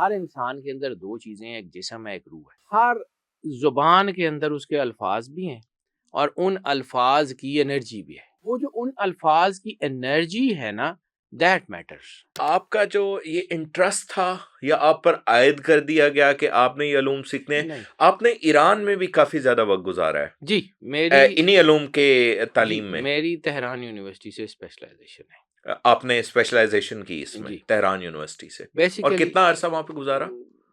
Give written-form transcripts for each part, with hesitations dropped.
ہر انسان کے اندر دو چیزیں ہیں، ایک جسم ہے، ایک روح ہے. ہر زبان کے اندر اس کے الفاظ بھی ہیں اور ان الفاظ کی انرجی بھی ہے. وہ جو ان الفاظ کی انرجی ہے نا، دیٹ میٹرز. آپ کا جو یہ انٹرسٹ تھا یا آپ پر عائد کر دیا گیا کہ آپ نے یہ علوم سیکھنے، نہیں آپ نے ایران میں بھی کافی زیادہ وقت گزارا ہے جی، میری انہی علوم کے تعلیم میں. میری تہران یونیورسٹی سے اسپیشلائزیشن ہے. آپ نے اسپیشلائزیشن کی اس میں جی تہران یونیورسٹی سے، اور بیسیکلی کتنا عرصہ وہاں پہ گزارا؟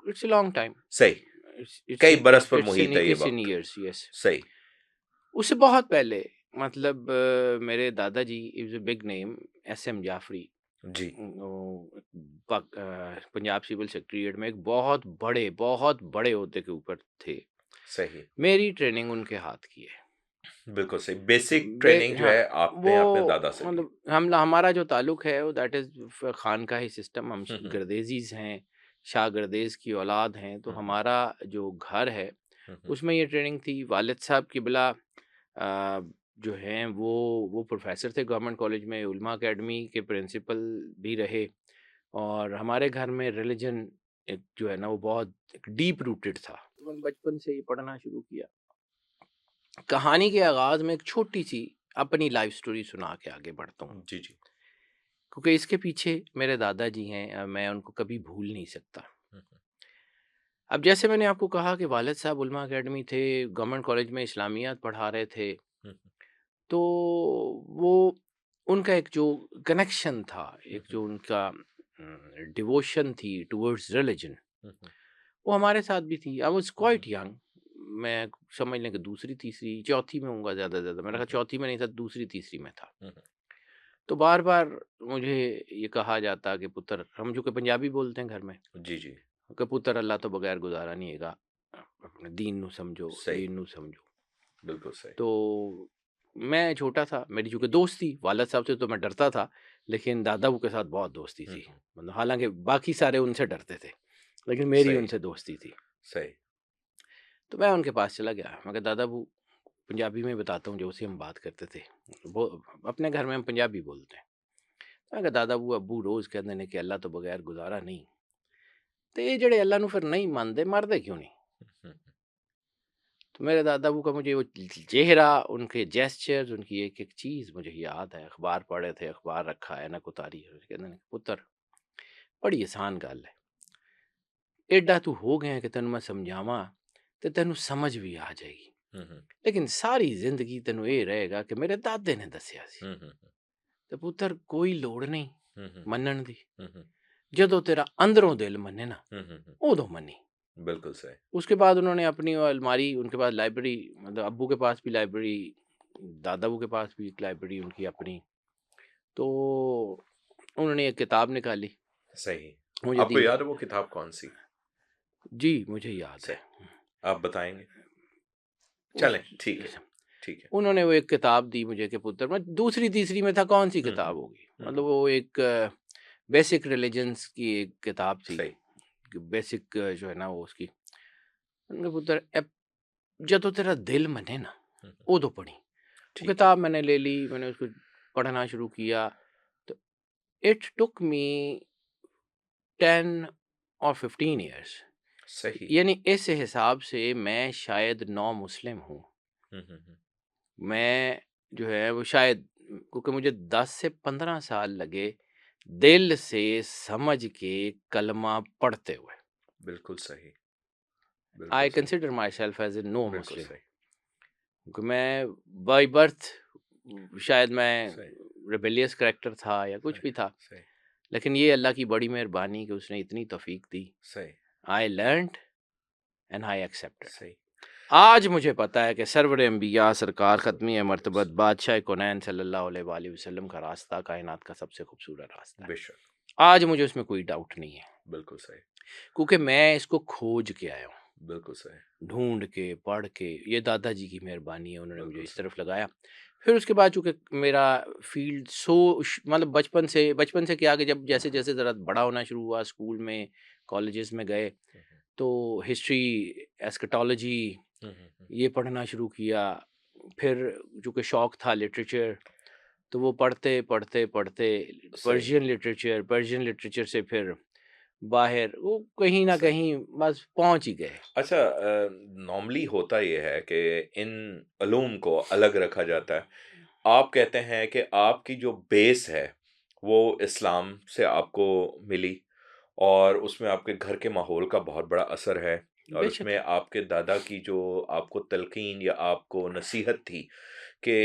It's a long time. صحیح، کئی برس پر محیط ہے یہ اٹس ان وقت. ایئرس. یس. صحیح. اس سے بہت پہلے مطلب میرے دادا جی is a big name, S M Jafri, ji Punjab civil secretariat میں ایک بہت بڑے عہدے کے اوپر تھے. صحیح، میری ٹریننگ ان کے ہاتھ کی ہے. بالکل صحیح. بیسک ٹریننگ جو ہاں، ہے آپ وہ نے اپنے دادا سے لی. مطلب ہمارا جو تعلق ہے وہ دیٹ از خانقاہی سسٹم. ہم ہوں ہوں گردیزیز ہیں، شاہ گردیز کی اولاد ہیں، تو ہوں ہمارا جو گھر ہے ہوں اس میں یہ ٹریننگ تھی. والد صاحب کی بلا جو ہیں وہ پروفیسر تھے گورنمنٹ کالج میں، علماء اکیڈمی کے پرنسپل بھی رہے. اور ہمارے گھر میں ریلیجن ایک جو ہے نا وہ بہت ڈیپ روٹڈ تھا. بچپن سے ہی پڑھنا شروع کیا. کہانی کے آغاز میں ایک چھوٹی سی اپنی لائف سٹوری سنا کے آگے بڑھتا ہوں، جی جی. کیونکہ اس کے پیچھے میرے دادا جی ہیں، میں ان کو کبھی بھول نہیں سکتا. اب جیسے میں نے آپ کو کہا کہ والد صاحب علماء اکیڈمی تھے، گورنمنٹ کالج میں اسلامیات پڑھا رہے تھے، تو وہ ان کا ایک جو کنیکشن تھا، ایک جو ان کا ڈیووشن تھی ٹورڈز ریلیجن، وہ ہمارے ساتھ بھی تھی. I was quite young. میں سمجھ لیں کہ دوسری تیسری چوتھی میں ہوں گا زیادہ سے زیادہ. میرا خیال چوتھی میں نہیں تھا، دوسری تیسری میں تھا. تو بار بار مجھے یہ کہا جاتا کہ پتر، ہم جو کہ پنجابی بولتے ہیں گھر میں، جی جی. کہ پتر اللہ تو بغیر گزارا نہیں ہے گا، اپنے دین نو سمجھو، صحیح، دین نو سمجھو. بالکل صحیح. تو میں چھوٹا تھا، میری چونکہ دوست تھی والد صاحب سے تو میں ڈرتا تھا، لیکن دادا کے ساتھ بہت دوستی تھی. مطلب حالانکہ باقی سارے ان سے ڈرتے تھے، لیکن میری صحیح ان سے دوستی تھی. صحیح. تو میں ان کے پاس چلا گیا. میں کہا دادا پنجابی میں بتاتا ہوں جو اسے ہم بات کرتے تھے، وہ اپنے گھر میں ہم پنجابی بولتے ہیں. میں کہا دادا ابو روز کہتے ہیں کہ اللہ تو بغیر گزارا نہیں، تو یہ جڑے اللہ نو پھر نہیں مانتے مردے کیوں نہیں؟ تو میرے دادا کا مجھے وہ چہرہ، ان کے جیسچرز، ان کی ایک ایک چیز مجھے یاد ہے. اخبار پڑھے تھے، اخبار رکھا ہے نا کتاری، کہتے ہیں پتر بڑی آسان گل ہے، ایڈا تو ہو گیا کہ تینوں میں سمجھاواں تو تینوں سمجھ بھی آ جائے گی، لیکن ساری زندگی تینوں یہ رہے گا کہ میرے دادے نے دسیا سی. تو پتر کوئی لوڑ نہیں منن دی، جدو تیرا اندروں دل منے نا ادو منی. بالکل صحیح. اس کے بعد انہوں نے اپنی الماری، ان کے پاس لائبریری، مطلب ابو کے پاس بھی لائبریری، دادا کے پاس بھی ایک لائبریری ان کی اپنی. تو انہوں نے ایک کتاب نکالی. صحیح. مجھے آپ کو یاد ہے وہ کتاب کون سی؟ جی مجھے یاد ہے. آپ بتائیں گے؟ چلیں ٹھیک ہے ٹھیک ہے. انہوں نے وہ ایک کتاب دی مجھے کہ پتر، میں دوسری تیسری میں تھا، کون سی کتاب ہوگی، مطلب وہ ایک بیسک ریلیجنس کی ایک کتاب تھی، بیسک جو ہے نا وہ اس کی. پتر جدو تیرا دل منے نا ادو پڑھی. کتاب میں نے لے لی، میں نے اس کو پڑھنا شروع کیا. تو اٹ ٹک می 10 اور 15 ایئرس. یعنی اس حساب سے میں شاید نو مسلم ہوں. میں جو ہے وہ شاید، کیونکہ مجھے 10 سے 15 سال لگے دل سے سمجھ کے کلمہ پڑھتے ہوئے. بالکل صحیح. I consider myself as a no Muslim, کیونکہ میں بائی برتھ شاید میں ریبیلیس کریکٹر تھا یا کچھ بھی تھا، لیکن یہ اللہ کی بڑی مہربانی کہ اس نے اتنی توفیق دی. I learned and I accepted. آج مجھے پتا ہے کہ سرور انبیاء سرکار ختمی مرتبت بادشاہ کونین صلی اللہ علیہ وآلہ وسلم کا راستہ کائنات کا سب سے خوبصورت راستہ ہے. آج مجھے اس میں کوئی ڈاؤٹ نہیں ہے. بالکل صحیح. کیونکہ میں اس کو کھوج کے آیا ہوں. بالکل صحیح. ڈھونڈ کے پڑھ کے. یہ دادا جی کی مہربانی ہے، انہوں نے مجھے اس طرف لگایا. پھر اس کے بعد چونکہ میرا فیلڈ مطلب بچپن سے کیا کہ جب جیسے جیسے ذرا بڑا ہونا شروع ہوا، اسکول میں کالجز میں گئے تو ہسٹری، ایسکٹالوجی یہ پڑھنا شروع کیا. پھر چونکہ شوق تھا لٹریچر، تو وہ پڑھتے پرشین لٹریچر سے پھر باہر وہ کہیں نہ صحیح۔ کہیں بس پہنچ ہی گئے۔ اچھا، نارملی ہوتا یہ ہے کہ ان علوم کو الگ رکھا جاتا ہے۔ آپ کہتے ہیں کہ آپ کی جو بیس ہے وہ اسلام سے آپ کو ملی، اور اس میں آپ کے گھر کے ماحول کا بہت بڑا اثر ہے، اور بے اس شک میں آپ کے دادا کی جو آپ کو تلقین یا آپ کو نصیحت تھی کہ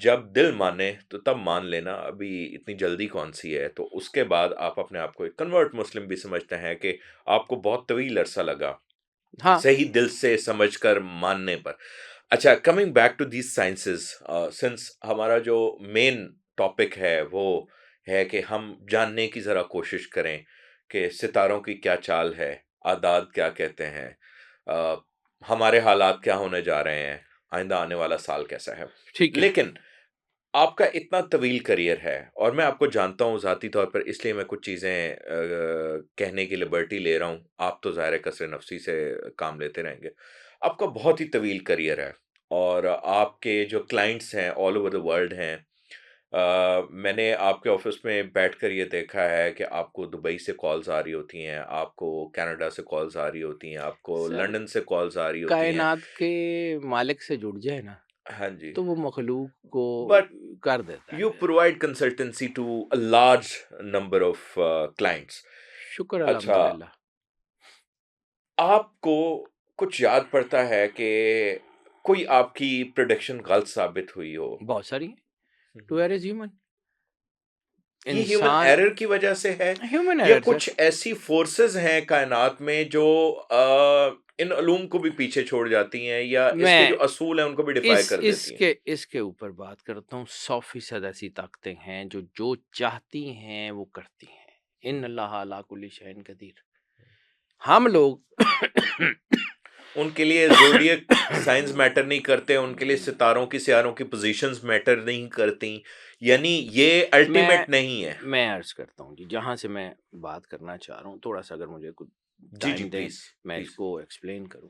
جب دل مانے تو تب مان لینا، ابھی اتنی جلدی کون سی ہے، تو اس کے بعد آپ اپنے آپ کو ایک کنورٹ مسلم بھی سمجھتے ہیں کہ آپ کو بہت طویل عرصہ لگا ہاں صحیح دل سے سمجھ کر ماننے پر۔ اچھا، coming back to these sciences, since ہمارا جو مین ٹاپک ہے وہ ہے کہ ہم جاننے کی ذرا کوشش کریں کہ ستاروں کی کیا چال ہے، اعداد کیا کہتے ہیں، آ، ہمارے حالات کیا ہونے جا رہے ہیں، آئندہ آنے والا سال کیسا ہے۔ ٹھیک ہے۔ لیکن آپ کا اتنا طویل کریئر ہے، اور میں آپ کو جانتا ہوں ذاتی طور پر، اس لیے میں کچھ چیزیں کہنے کی لبرٹی لے رہا ہوں، آپ تو ظاہر کثر نفسی سے کام لیتے رہیں گے۔ آپ کا بہت ہی طویل کریئر ہے، اور آپ کے جو کلائنٹس ہیں آل اوور دا ورلڈ ہیں۔ میں نے آپ کے آفس میں بیٹھ کر یہ دیکھا ہے کہ آپ کو دبئی سے کالز آ رہی ہوتی ہیں، آپ کو کینیڈا سے کالز آ رہی ہوتی ہیں، آپ کو سر لنڈن سے کالز آ رہی ہوتی ہیں۔ کائنات کے مالک سے جڑ جائے نا ہاں جی، تو وہ مخلوق کو بٹ کر دیتا you ہے۔ provide consultancy to a large number of clients. شکر اچھا، الحمدللہ۔ آپ کو کچھ یاد پڑتا ہے کہ کوئی آپ کی پروڈکشن غلط ثابت ہوئی ہو؟ بہت ساری ہیں، ٹو ایئر از ہیومن، یہ ہیومن انسان ایرر کی وجہ سے ہے، ہیومن یا ایرر سر۔ کچھ ایسی فورسز ہیں کائنات میں جو ان علوم کو بھی پیچھے چھوڑ جاتی ہیں، یا اس کے میں جو اصول ہیں ان کو بھی ڈیفائی کر دیتی ہیں؟ اس کے اوپر بات کرتا ہوں، 100% ایسی طاقتیں ہیں جو چاہتی ہیں وہ کرتی ہیں۔ ان اللہ علی کل شیء قدیر۔ ہم لوگ ان کے لیے زوڈیک سائنس میٹر نہیں کرتے، ان کے لیے ستاروں کی سیاروں کی پوزیشنز میٹر نہیں کرتی، یعنی یہ میں الٹیمیٹ نہیں ہے۔ میں عرض کرتا ہوں جی، جہاں سے میں بات کرنا چاہ رہا ہوں تھوڑا سا اگر مجھے کچھ جی جی، ٹائم دیں پلیز میں اس پلیز۔ کو ایکسپلین کروں۔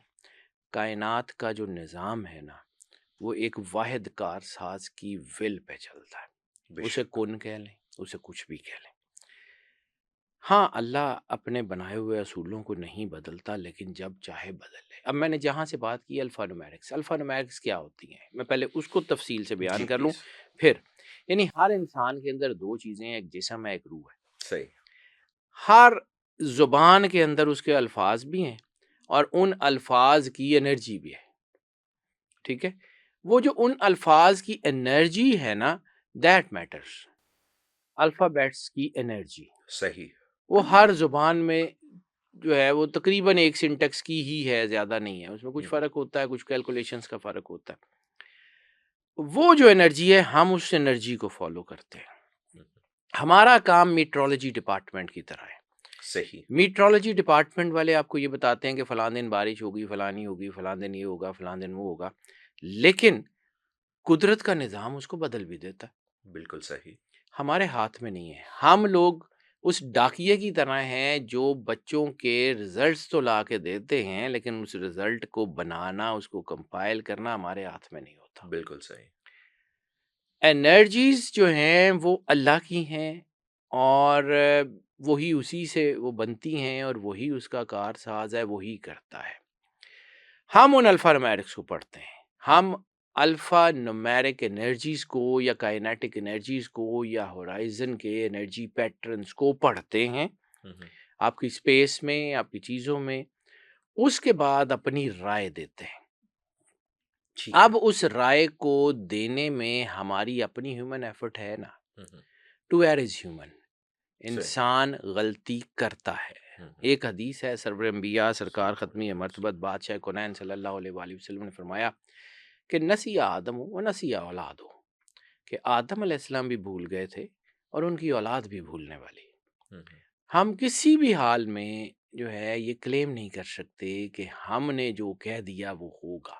کائنات کا جو نظام ہے نا وہ ایک واحد کار ساز کی ول پہ چلتا بے ہے، اسے شک۔ کن کہہ لیں، اسے کچھ بھی کہہ لیں۔ ہاں اللہ اپنے بنائے ہوئے اصولوں کو نہیں بدلتا، لیکن جب چاہے بدل لے۔ اب میں نے جہاں سے بات کی الفا نومیرکس کیا ہوتی ہیں، میں پہلے اس کو تفصیل سے جی بیان کر لوں، پلیز۔ پھر یعنی ہر انسان کے اندر دو چیزیں ہیں، ایک جسم ہے، ایک روح ہے۔ صحیح۔ ہر زبان کے اندر اس کے الفاظ بھی ہیں اور ان الفاظ کی انرجی بھی ہے، ٹھیک ہے؟ وہ جو ان الفاظ کی انرجی ہے نا، دیٹ میٹرز، الفابیٹس کی انرجی، صحیح۔ وہ ہر زبان میں جو ہے وہ تقریباً ایک سنٹیکس کی ہی ہے، زیادہ نہیں ہے، اس میں کچھ فرق ہوتا ہے، کچھ کیلکولیشنز کا فرق ہوتا ہے۔ وہ جو انرجی ہے ہم اس انرجی کو فالو کرتے ہیں۔ ہمارا کام میٹرولوجی ڈپارٹمنٹ کی طرح ہے۔ صحیح۔ میٹرولوجی ڈپارٹمنٹ والے آپ کو یہ بتاتے ہیں کہ فلاں دن بارش ہوگی، فلاں نہیں ہوگی، فلاں دن یہ ہوگا، فلاں دن وہ ہوگا، لیکن قدرت کا نظام اس کو بدل بھی دیتا ہے، بالکل صحیح۔ ہمارے ہاتھ میں نہیں ہے۔ ہم لوگ اس ڈاکیے کی طرح ہیں جو بچوں کے رزلٹس تو لا کے دیتے ہیں، لیکن اس رزلٹ کو بنانا، اس کو کمپائل کرنا ہمارے ہاتھ میں نہیں ہوتا۔ بالکل صحیح۔ انرجیز جو ہیں وہ اللہ کی ہیں، اور وہی اسی سے وہ بنتی ہیں، اور وہی اس کا کار ساز ہے، وہی کرتا ہے۔ ہم ان الفا نومیرکس کو پڑھتے ہیں، ہم الفا نومیرک انرجیز کو یا کائنیٹک انرجیز کو یا ہورائزن کے انرجی پیٹرنز کو پڑھتے ہیں آپ کی اسپیس میں، آپ کی چیزوں میں، اس کے بعد اپنی رائے دیتے ہیں۔ ٹھیک ہے۔ اب اس رائے کو دینے میں ہماری اپنی ہیومن ایفرٹ ہے نا، ٹو ایئر از ہیومن، صحیح۔ انسان غلطی کرتا ہے۔ ایک حدیث ہے، سرور انبیاء سرکار ختمی مرتبت بادشاہ کونین صلی اللہ علیہ وآلہ وسلم نے فرمایا کہ نسی آدم و نسی اولاد، کہ آدم علیہ السلام بھی بھول گئے تھے اور ان کی اولاد بھی بھولنے والی۔ ہم کسی بھی حال میں جو ہے یہ کلیم نہیں کر سکتے کہ ہم نے جو کہہ دیا وہ ہوگا،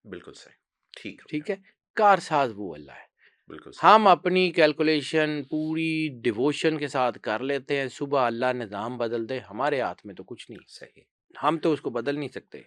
بالکل صحیح۔ ٹھیک ہو ٹھیک گیا۔ ہے؟ کارساز وہ اللہ ہے۔ بالکل صحیح۔ ہم اپنی کیلکولیشن پوری ڈیووشن کے ساتھ کر لیتے ہیں، صبح اللہ نظام بدل دے، ہمارے ہاتھ میں تو کچھ نہیں، صحیح۔ ہم تو اس کو بدل نہیں سکتے۔